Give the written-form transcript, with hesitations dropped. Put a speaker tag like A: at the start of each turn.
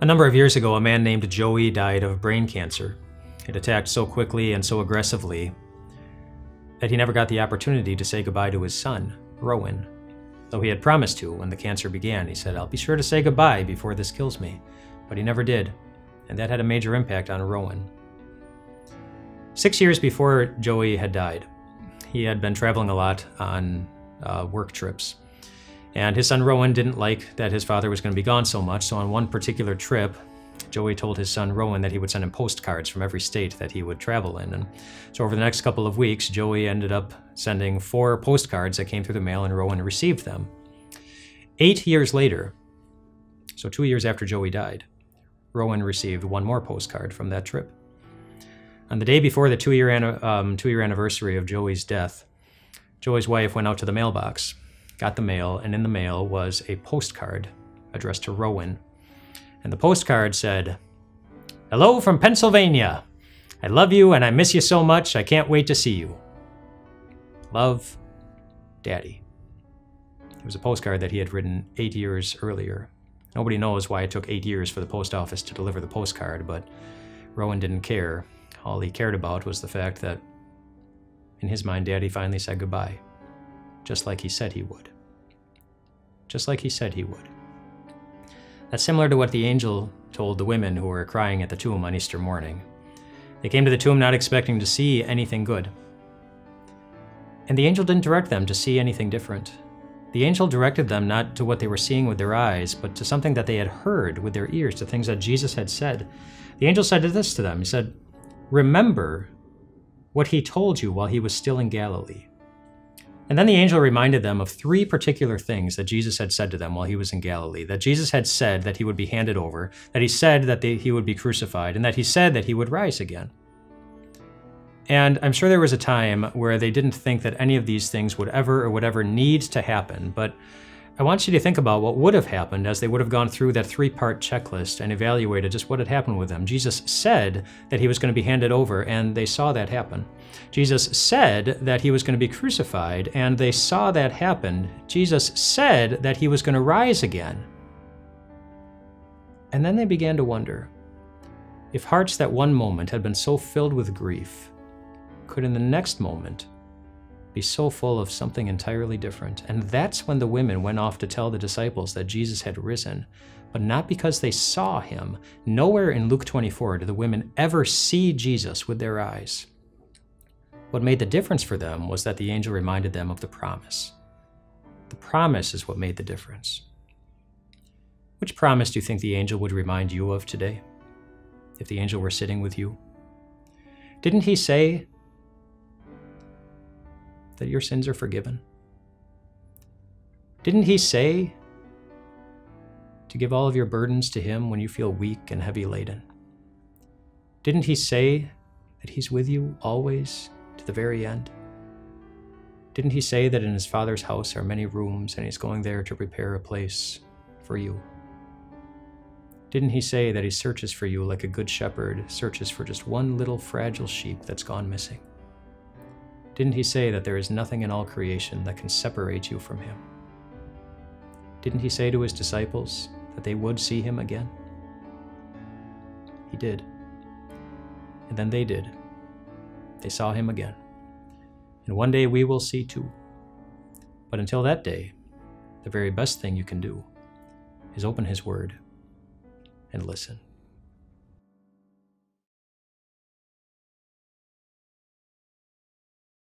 A: A number of years ago, a man named Joey died of brain cancer. It attacked so quickly and so aggressively that he never got the opportunity to say goodbye to his son, Rowan. Though he had promised to when the cancer began. He said, "I'll be sure to say goodbye before this kills me." But he never did, and that had a major impact on Rowan. 6 years before Joey had died, he had been traveling a lot on work trips. And his son Rowan didn't like that his father was going to be gone so much, so on one particular trip, Joey told his son Rowan that he would send him postcards from every state that he would travel in. And so over the next couple of weeks, Joey ended up sending 4 postcards that came through the mail, and Rowan received them. 8 years later, so 2 years after Joey died, Rowan received 1 more postcard from that trip. On the day before the two-year anniversary of Joey's death, Joey's wife went out to the mailbox, got the mail, and in the mail was a postcard addressed to Rowan. And the postcard said, "Hello from Pennsylvania. I love you and I miss you so much. I can't wait to see you. Love, Daddy." It was a postcard that he had written 8 years earlier. Nobody knows why it took 8 years for the post office to deliver the postcard, but Rowan didn't care. All he cared about was the fact that, in his mind, Daddy finally said goodbye, just like he said he would. Just like he said he would. That's similar to what the angel told the women who were crying at the tomb on Easter morning. They came to the tomb not expecting to see anything good. And the angel didn't direct them to see anything different. The angel directed them not to what they were seeing with their eyes, but to something that they had heard with their ears, to things that Jesus had said. The angel said this to them. He said, "Remember what he told you while he was still in Galilee." And then the angel reminded them of 3 particular things that Jesus had said to them while he was in Galilee. That Jesus had said that he would be handed over, that he said that he would be crucified, and that he said that he would rise again. And I'm sure there was a time where they didn't think that any of these things would ever need to happen, but I want you to think about what would have happened as they would have gone through that 3-part checklist and evaluated just what had happened with them. Jesus said that he was going to be handed over, and they saw that happen. Jesus said that he was going to be crucified, and they saw that happen. Jesus said that he was going to rise again. And then they began to wonder if hearts that one moment had been so filled with grief could in the next moment be so full of something entirely different. And that's when the women went off to tell the disciples that Jesus had risen, but not because they saw him. Nowhere in Luke 24 do the women ever see Jesus with their eyes. What made the difference for them was that the angel reminded them of the promise. The promise is what made the difference. Which promise do you think the angel would remind you of today, if the angel were sitting with you? Didn't he say that your sins are forgiven? Didn't he say to give all of your burdens to him when you feel weak and heavy laden? Didn't he say that he's with you always to the very end? Didn't he say that in his Father's house are many rooms and he's going there to prepare a place for you? Didn't he say that he searches for you like a good shepherd searches for just one little fragile sheep that's gone missing? Didn't he say that there is nothing in all creation that can separate you from him? Didn't he say to his disciples that they would see him again? He did. And then they did. They saw him again. And one day we will see too. But until that day, the very best thing you can do is open his word and listen.